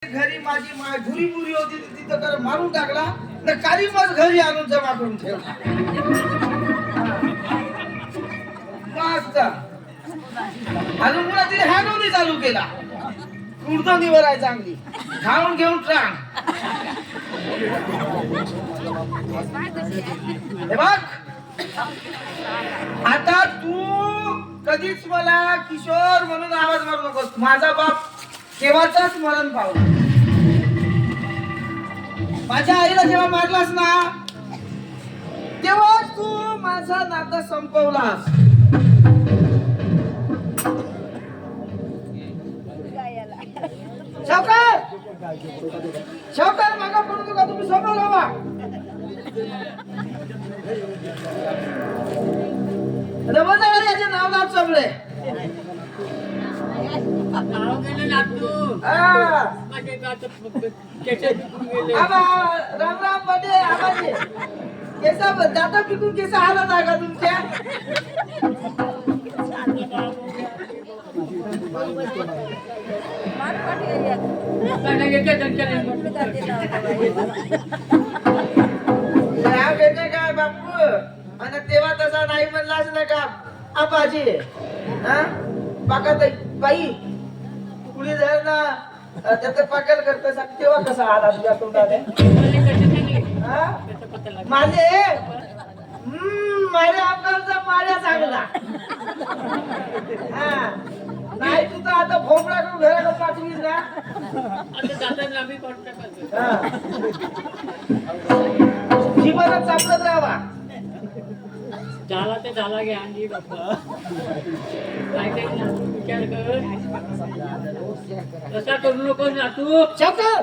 घरी माझी माधुरी बुरी होती तिथं तर मारून टाकला तर काली मग घरी आणून जमा करून ठेवला. मस्त अजून पुन्हा तिने हॅन्डोनी चालू केला. कुर्दनीवर आहे चांगली खाऊन घेऊन ट्रांग. हे बघ आता तू कधीच मला किशोर म्हणून आवाज मारू नकोस. माझा बाप केव्हाचाच मरण पावला. माझ्या आईला जेव्हा मारलास ना तेव्हा तू माझा नाता संपवलास. सावकार सावकार मागा पडू नका तुम्ही समोर लावा. रमजान याचे नाव नाव चबळे. राम राम बडे आबाजी केसा दाता पिकून केसा हालत आहे का तुमच्या. काय बापू आणि तेव्हा तसा नाही म्हणलाच ना का आबाजी. हा बाका बाई कुणी जर ना त्याचं पाकल करत तेव्हा कसा आला तुझ्या तोंडाने. माझे माझ्या आपल्याचा माळ्या चांगला. हा नाही तू तर आता भोपळा करून घराला पाठवीस ना. जीवनात चांगलंच राहावा. झाला ते झाला घ्या आणि बाप्पा काय काय विचार कर. कसा करू नको ना तू. सावकार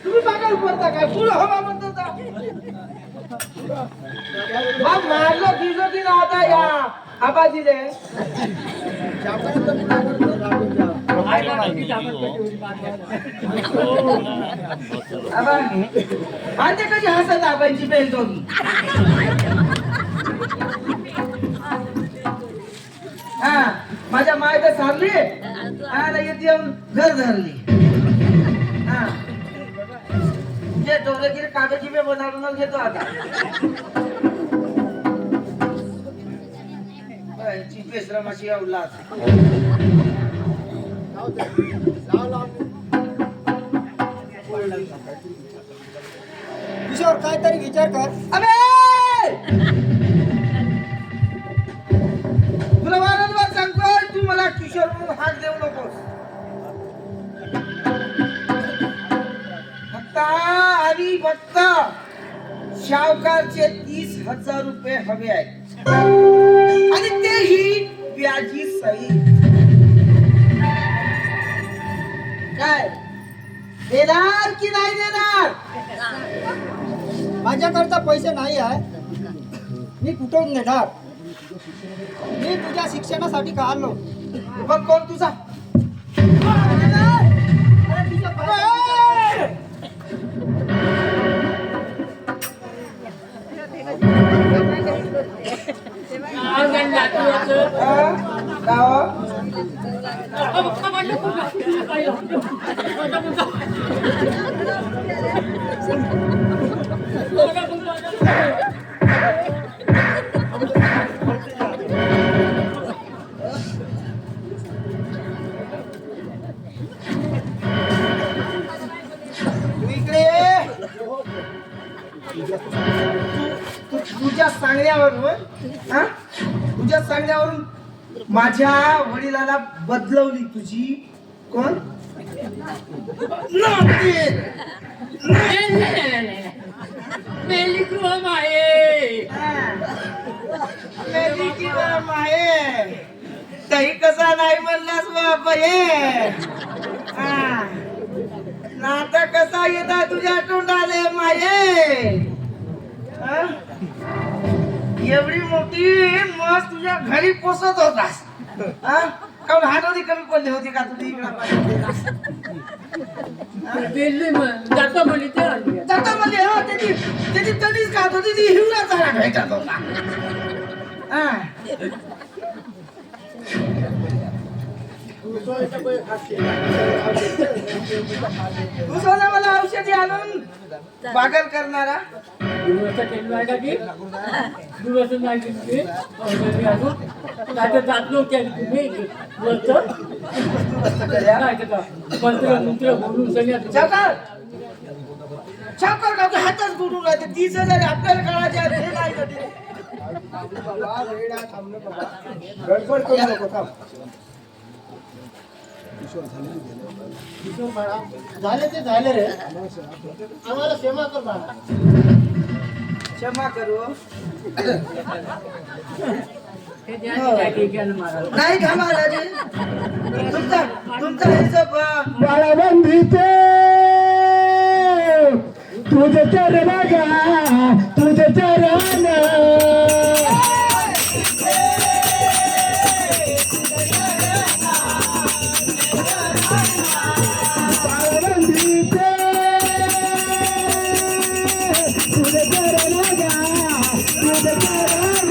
तुम्ही पागल पडता काय. पुढं हवा म्हणतो मारलं गिजो की ना आता या आबाजीले. आणि ते कधी हसत आबांची बेल दोन. हा माझ्या मायला सारली आणि येते येऊन घर धरली. हा जे डोळ्याची कागदी बे बनवून घेतो आता. पेश्रमाची अवलाद. किशोर काहीतरी विचार कर. तुला वारंवार सांगतोय तू मला किशोर म्हणून हाक देऊ नकोस. फक्त आणि फक्त शावकारचे 30,000 रुपये हवे आहेत आणि तेही व्याजी सहित. काय देणार की नाही देणार. माझ्याकडचा पैसे नाही आहे. मी कुठून देणार. मी तुझ्या शिक्षणासाठी काढलो. मग कोण तुझा. तुझ्या सांगण्यावरून माझ्या वडिलाला बदलवली तुझी कोण. तही कसा नाही म्हणलास बाबा ये. नाता कसा येता तुझ्या तोंडाले माये. एवढी मोठी मस्त तुझ्या घरी पोसत होतास. काऊन हानोदी कमी पडली होती का तुझी. जातो म्हणली जाता म्हणजे हा त्याची तणीच खात होती ती हिवरा चारा भेटत होता. तू सोना मला औषधी आणून पागल करणारा. दिवस केलं आहे का की दिवस नाही केली जात नव्हते तुम्ही मंत्र बोलून सगळ्यात सावकार का हातच बुडून राहते. 30,000 आपल्याला कळायचे हे नाही कधी. बाबा वेळ आहे, थांब ना बाबा. गडबड करू नको, थांब. किशोर बाळा, झाले ते झाले रे. आम्हाला क्षमा कर बाळा. क्षमा करू हे द्या महाराज नाही का महाराज. तुमचा हिशोब बाळाबंधीचे तुझे चरण गा, तुझे चरण. बाळाबंधीचे तुझे चरण गा, तुझे चरण.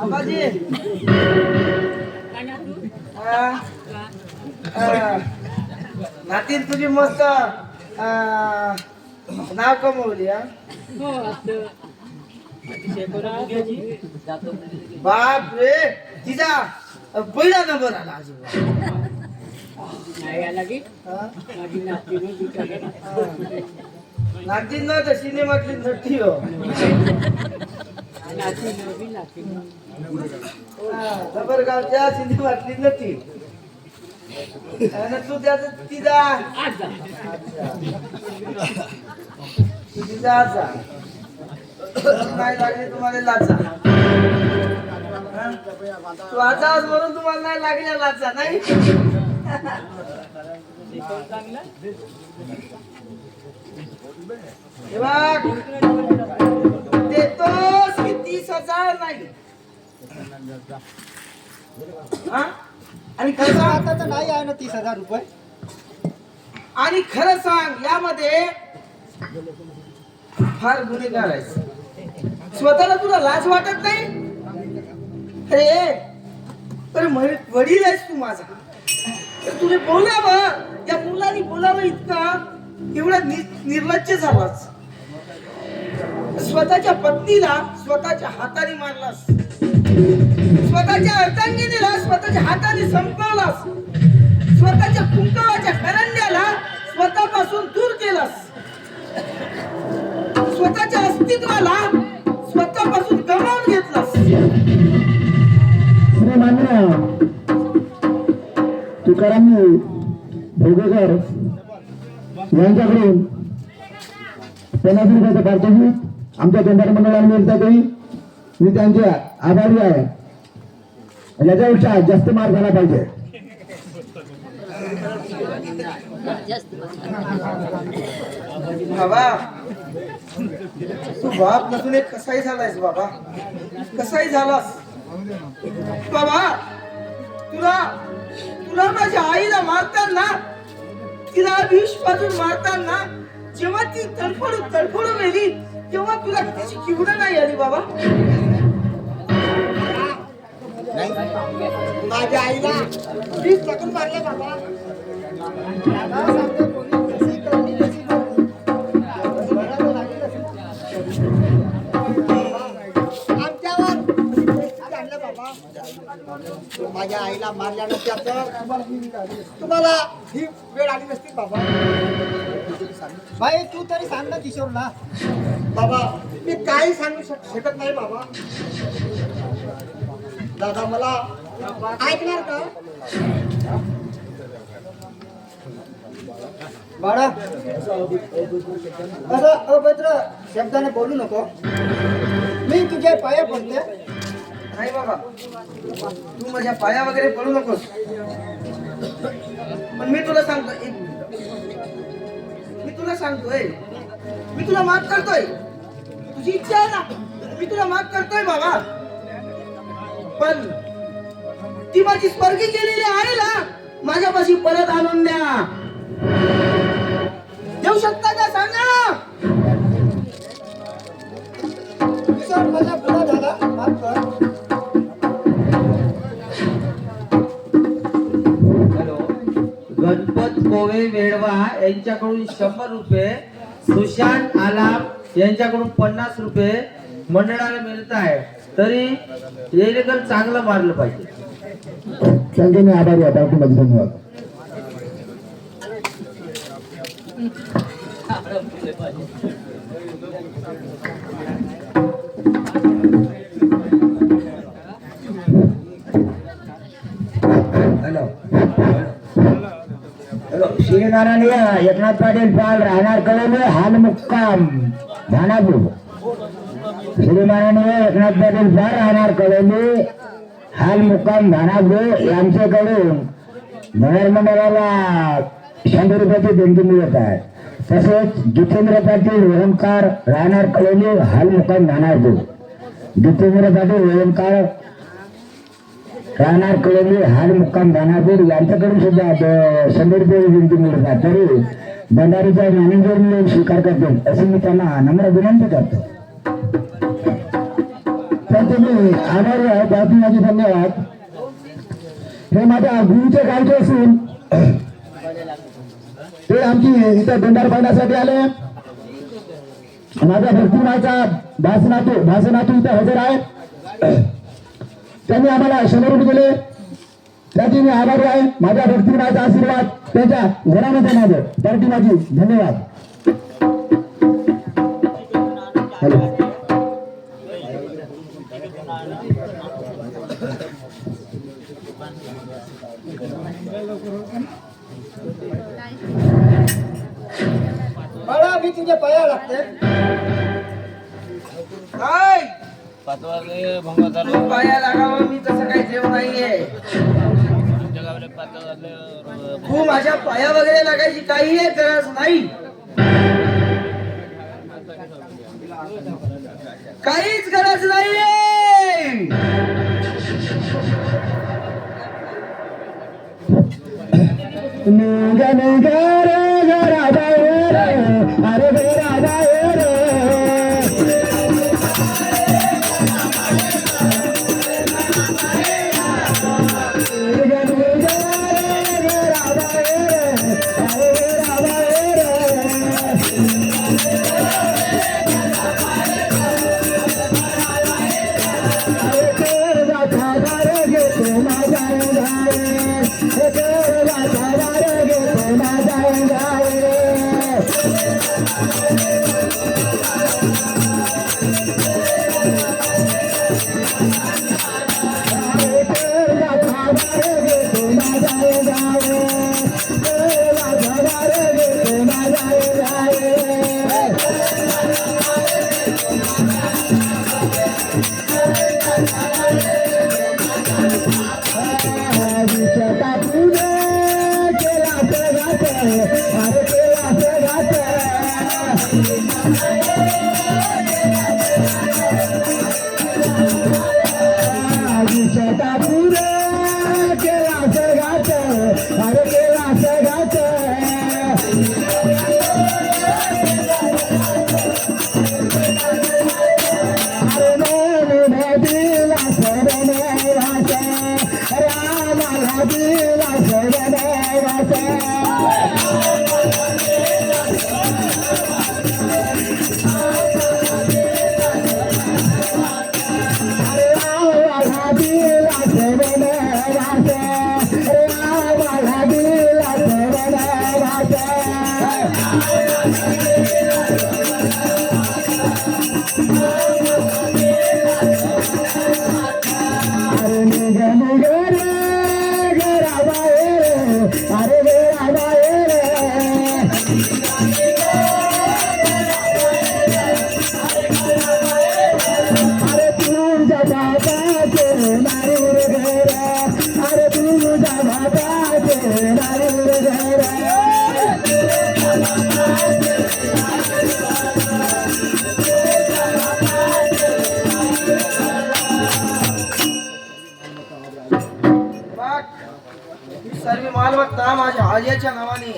आबाजी नातीन तुझी मस्त नाव कमवली. हा हो असं बाप रे, तिचा पहिला नंबर आला आज. नाही आला की माझी नातीन न तर सिनेमातली नटी हो. जबरगावच्या सिनेमातली नटी. आणि तू त्याच तिचा तिचा आजा नाही लागली तुम्हाला लाचा. तू आजा म्हणून तुम्हाला नाही लागल्या लाचा नाही. देतोस की 30,000 नाही हा? आणि खरं सांग, आता तर नाही आहे ना 30,000 रुपये. आणि खरं सांग, यामध्ये फार गुन्हेगार आहेस. स्वतःला तुला लाज वाटत नाही? अरे अरे वडील आहेस तू माझा. तर तुझे बोलावं, या मुलाने बोलावं इतका एवढा निर्लज्ज झालास. स्वतःच्या पत्नीला स्वतःच्या हाताने मारलास, स्वतःच्या अर्धांगिनीला स्वतःच्या हाताने संपवलास, स्वतःच्या कुंकवाच्या करंड्याला स्वतःपासून दूर केलास, स्वतःच्या अस्तित्वाला स्वतःपासून गमावून घेतलास. श्रीमान्य तुकाराम भोगेकर यांच्याकडून 50 रुपयाचं पारितोषिक आमच्या केंद्र मंडळाला मिळतात. मी त्यांचे आभारी आहे. याच्यापेक्षा जास्त मार्क झाला पाहिजे. बाबा तू बाप नसून एक कसाही झालायस बाबा, कसाही झालास बाबा. तुला तुला माझ्या आईला मारताना, तिला विष पाजून मारताना जेव्हा ती तडफडून गेली तेव्हा तुला तिची किवड नाही आली बाबा. माझ्या आईला 20 टाकून मारले बाबा. दादा सांगतो पोलीस जशी कळली तशी कळली. बरोबर लागली तशी. आमच्यावर आणलं बाबा. माझ्या आईला मारल्यानंतर तुम्हाला ही वेळ आली नसती बाबा. भाई तू तरी सांग ना किशोरला. बाबा मी काही सांगू शकत नाही बाबा. दादा मला ऐकणार का? बाळा असं अभद्र शब्दाने बोलू नको. मी तुझ्या पाया पडते. नाही बाबा, तू माझ्या पाया वगैरे पडू नकोस. पण मी तुला सांगतोय, मी तुला माफ करतोय. तुझी इच्छा आहे ना, मी तुला माफ करतोय बाबा. पण ती माझी स्वर्गी केलेली आईला माझ्यापाशी परत आणून द्या. देऊ शकता का सांगा? किशोर माझा गुन्हा झाला, माफ कर. गणपत कोवे वेडवा यांच्याकडून 100 रुपये, सुशांत आलाप यांच्याकडून 50 रुपये मंडळाला मिळत आहे. तरी येलेकर चांगलं मारलं पाहिजे. त्यांचे मी आभारी आहे. बाकी माझे धन्यवाद. श्रीनारायण एकनाथ पाटील पाल राहणार कळवले हाल मुक्काम धानापूर. श्रीनारायण एकनाथ पाटील पाल राहणार कळवले हाल मुक्काम धानापूर यांच्याकडून नगर मंडळाला 100 रुपयाची देणगी मिळत आहे. तसेच जितेंद्र पाटील ओमकार राहणार कळवले हाल मुक्काम धानापूर. जितेंद्र पाटील ओमकार राहणार कळवली हाल मुक्काम दानापूर यांच्याकडून सुद्धा 100 रुपये विनंती मिळत आहे. तरी भंडारीचा मॅनेजर स्वीकार करतील अशी मी त्यांना नम्र विनंती करतो. तर तुम्ही आभारी आहे. बाकी माझे धन्यवाद. हे माझ्या गुरुचे गावचे असून ते आमची इथं दंडार पाहण्यासाठी आले. माझ्या भक्तिमाचा भासनातू इथे हजर आहे. त्यांनी आम्हाला 100 रुपये दिले, त्याची मी आभारी आहे. माझ्या भक्तिमाचा आशीर्वाद त्याच्या घरामध्ये माझं पार्टी माझी. धन्यवाद. हॅलो बाळा मी तुझ्या पाया लागते. काय पाया लागावं मी तसं काही देव नाहीये. तू माझ्या पाया वगैरे लागायची काही गरज नाही. काहीच गरज नाहीये. निघ निघ रे घराबाहेर अरे घराबाहेर सर्व मालमत्ता माझ्या आज्याच्या नावाने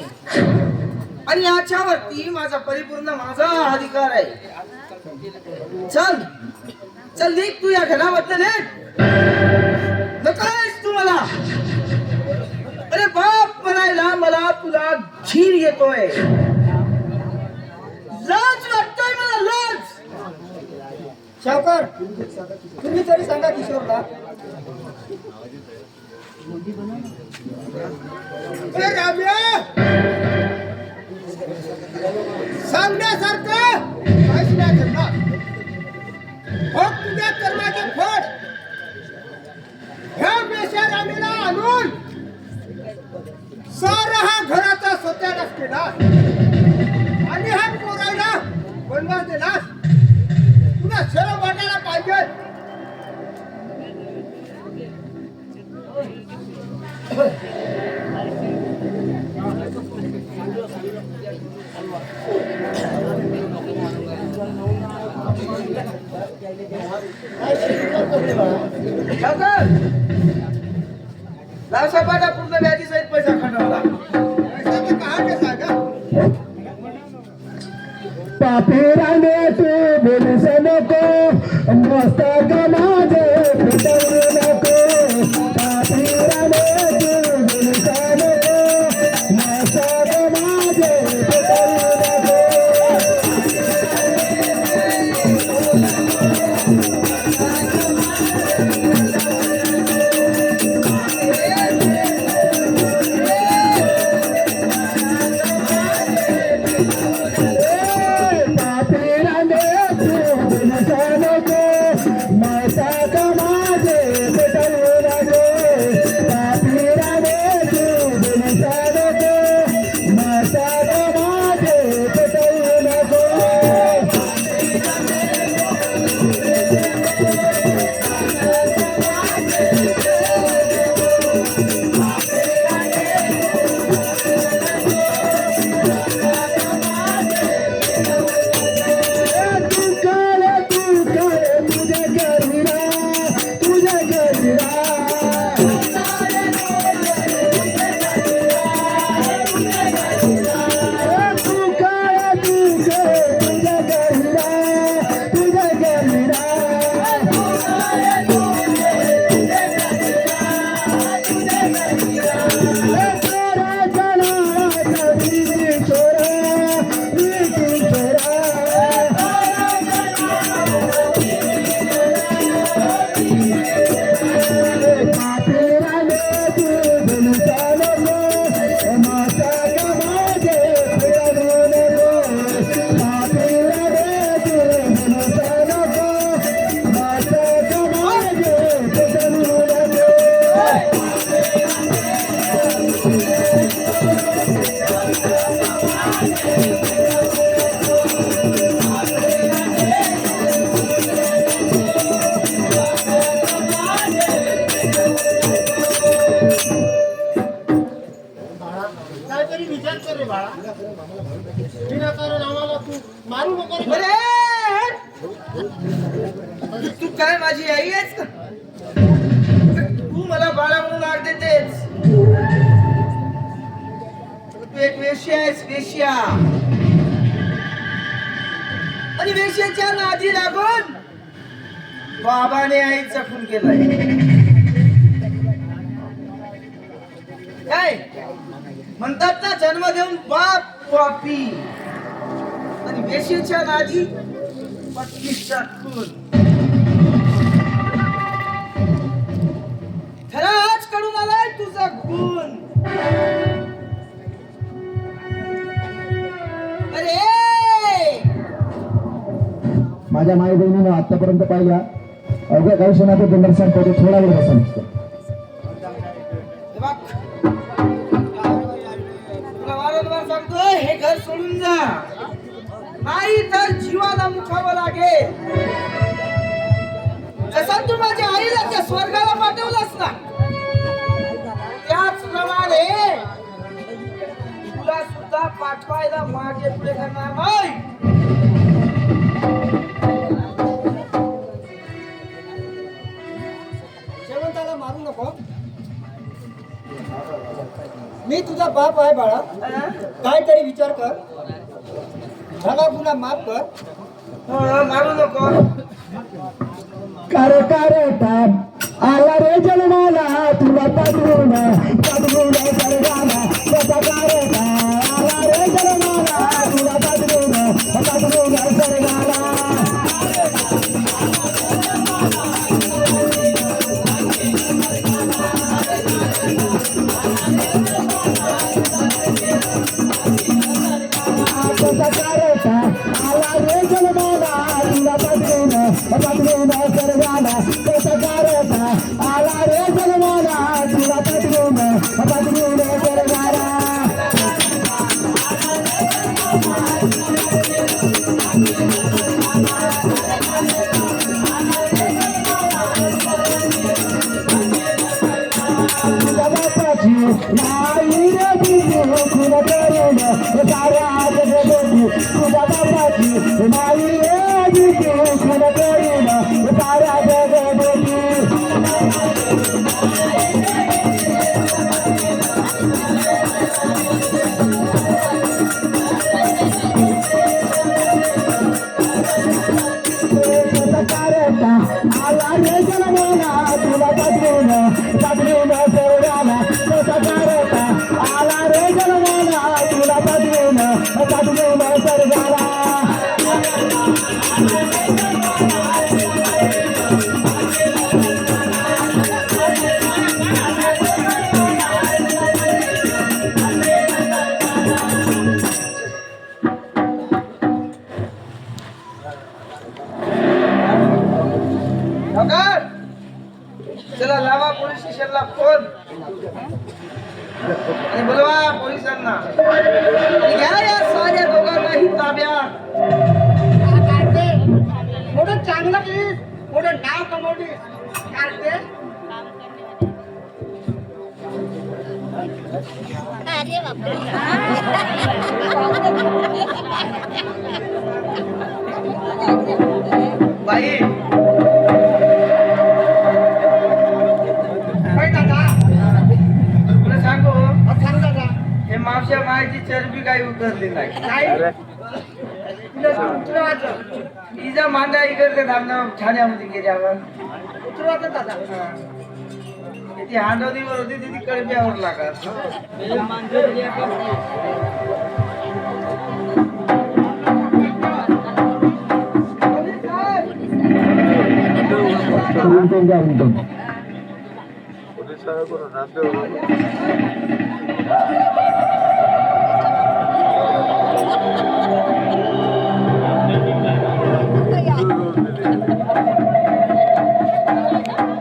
आणि याच्यावरती माझा परिपूर्ण माझा अधिकार आहे. चल चल निघ तू या घरामधलं निघ. नकायस तू मला. अरे बाप म्हणायला मला तुला झीर येतोय. लाज वाटतोय मला लाज. सावकार तुम्ही तरी सांगा किशोरला. सांगण्यासारखं काहीच नाही करणार. फक्त तुझ्या कर्माचे फळ ह्या बेशरामीला आणून सारा हा घराचा सत्यानाश केला आणि हा पोरायला वनवास दिला. तुला शरम वाटायला पाहिजे. लावसापाटा पूर्ण व्याजी सहित पैसा खंडवला. पैशाचं कहा के सांगा. पापेराने तू बोलूस नको मस्तक माझे फिटवू नको. पापेराने तू बोलूस नको मस्तक माझे फिटवू नको. पापेराने तू बोलूस नको मस्तक विनाकारण आम्हाला तू मारू नको रे. अरे तू काय माझी आई आहेस का? तू मला बाळा म्हणून आग देतेस. तू एक वेश्या आहेस, वेश्या. आणि वेश्याच्या नादी लागून बाबाने आईचा खून केलाय. काय म्हणतात ना, जन्म देऊन बाप पापी आणि वेश्याच्या नादी पत्नीचा खून. खरंच कडून आलाय तुझा खून. अरे माझ्या माई बहिणीनं आतापर्यंत पाहिल्या अवघ्या काही क्षणाचं दर्शन करतो. थोडा वेळ बसा नुसतं. हे बघ, तुला वारंवार सांगतोय हे घर सोडून जा, नाही तर जीवाला मुखावं लागेल. जसा तू माझ्या आईला त्या स्वर्गाला पाठवलास ना, त्याचप्रमाणे तुला सुद्धा पाठवायला मागे पुढे करणार नाही. शेवंताला मारू नको. मी तुझा बाप आहे बाळा. काहीतरी विचार कर. झाला गुन्हा माफ कर. मारू नको. कार आला रे जन्माला तुला पाठवून सर्वाला. कसा कारता आला रे जन्माला तुला पाठवून सर्वाला. आला रे जन्माला तुला पाठवून सर्वाला. कसा कारता आला रे जन्माला तुला पाठवून सर्वाला. बापाची नाही रे तुझी खून करून साऱ्या जगती. तुझ्या बापाची नाही रे तुझी खून करून साऱ्या जगती. आला रे जन्माला तुला पाठवून सर्वाला. कसा कारता आला रे जन्माला तुला पाठवून सर्वाला. नौकर, चला लावा पोलीस स्टेशनला फोन आणि बोलवा पोलिसांना आणि घ्या या साऱ्या दोघांनाही ताब्यात. मोठं चांगलं की मोठं नाव कमवली कार्टे. अरे बापरे. बाई काय दादा तुला सांगू, सांग दादा. हे मावश्या मायाची चरबी काही उतरली नाही. काय उतरवायचं तिचा मांडा इकडे थांबणं ठाण्यामध्ये गेल्यावर उतरवायचं दादा. ती हांडवलीवर होती ती कडब्यावर लागत.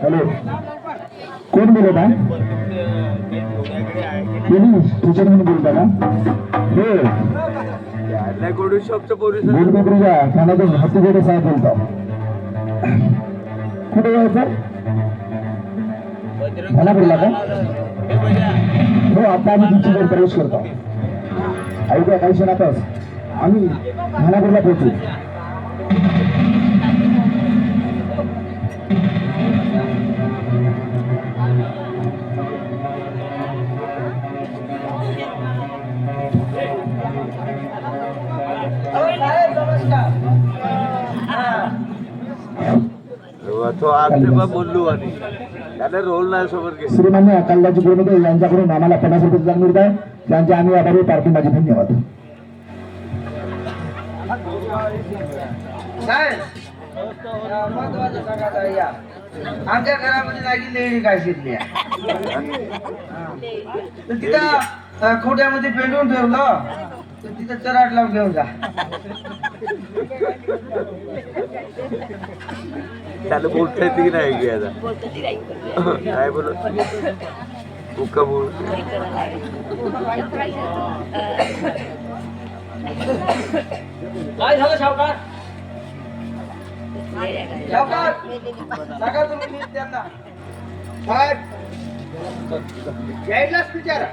हॅलो, कोण बोलत आहे? टीचर म्हणून बोलता का? हे गुलबेकरीच्या ठाण्यातून हत्तीगेडे साहेब बोलतो. कुठे जायचं? मला बोलला का? हो, आता आम्ही तुमच्याकडे प्रवेश करतो. अवघ्या काही क्षणातच आम्ही भानापूरला पोहोचू. साहेब नमस्कार. तो आज तेव्हा बोललो आणि त्याला रोल नाही सोबत घे. श्रीमान्य कल्याणची गुरुमते यांच्याकडून आम्हाला 50 रुपये दान मिळत आहे. त्यांचे आम्ही आभारी. पार्टी माझे धन्यवाद. साहेब महत्वाचं सांगा ताई या. आमच्या घरामध्ये जागी लेणी काय शिरली तर तिथं खोट्यामध्ये पेंडून ठेवलं तर तिथं चराट लावून घेऊन जा. त्याला बोलता येते की नाही की आता काय बोल मुक्का बोल. काय झालं सावकार? सावकार, सांगा तुम्ही नीट त्यांना. साहेब यायलाच विचारा.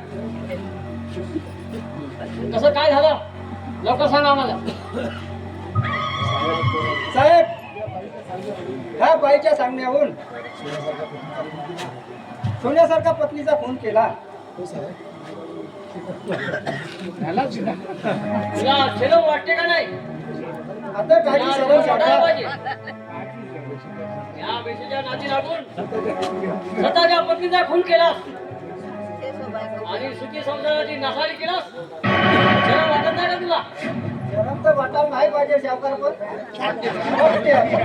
कसं काय झालं लवकर सांगा आम्हाला. साहेब ह्या बाईच्या सांगण्याहून सोन्यासारखा पत्नीचा फोन केला. तुला शेलो वाटते का नाही? आता काही या सरळ रोज वाटायला सांगा. पाहिजे. या वेशीच्या नादी लागून स्वतःच्या पत्नीचा खून केलास आणि सुखी संसाराची नासाडी केलास. शेलो वाटत नाही का तुला? शरम तर वाटायला नाही पाहिजे सावकार, पण वाटते आता.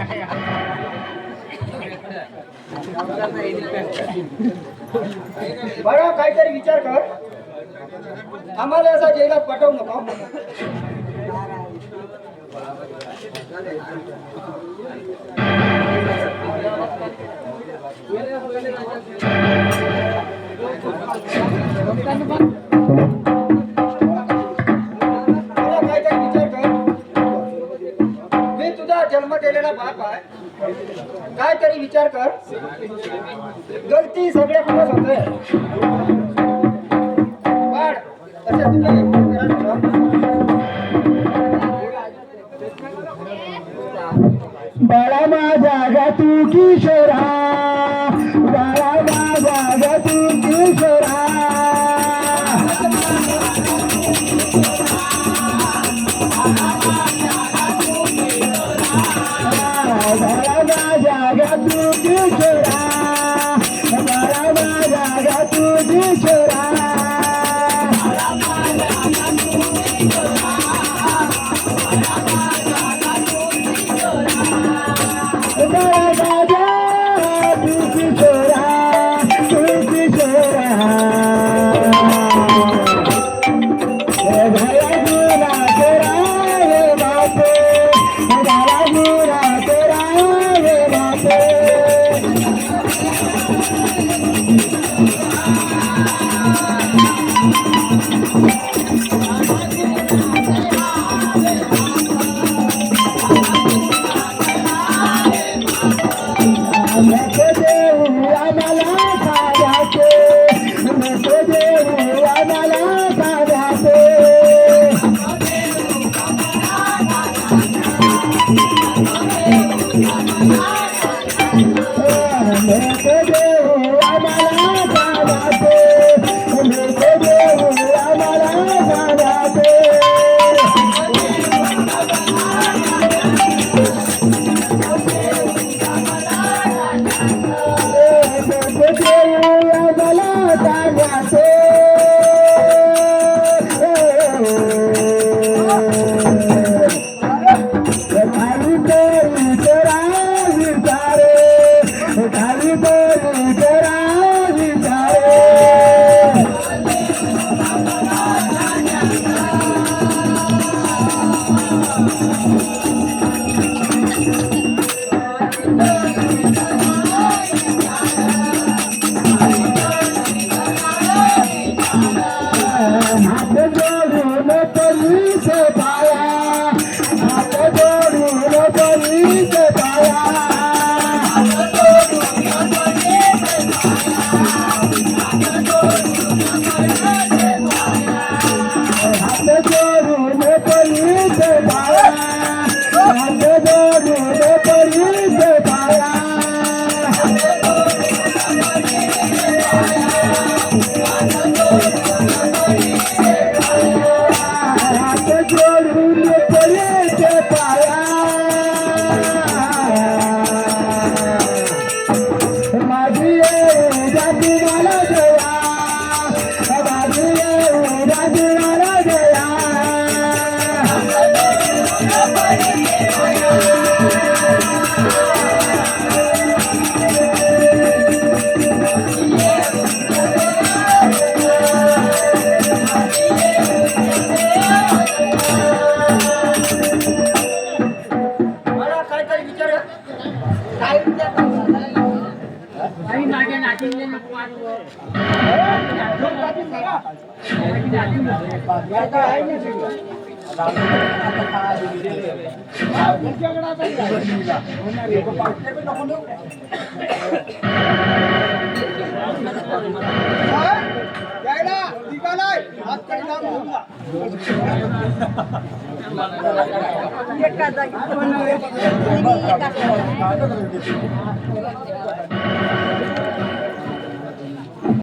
बघा काहीतरी विचार कर. आम्हाला असा जेलात पाठवू नको. मला काहीतरी विचार कर. मी तुझा जन्म दिलेला बाप आहे. काहीतरी विचार कर. गलती सगळे कुठंच होते. पण तसे तुम्ही बाळा माझा गा तू किशोरा, बाळा माझा गा तू किशोरा. बाळा माझा गा तू किशोरा, बाळा माझा गा तू किशोरा. मला काहीतरी विचार काय विचार काही माझ्या नातींना नको वाटलं. यायला निघालाय हात काही लांब घेऊन जा.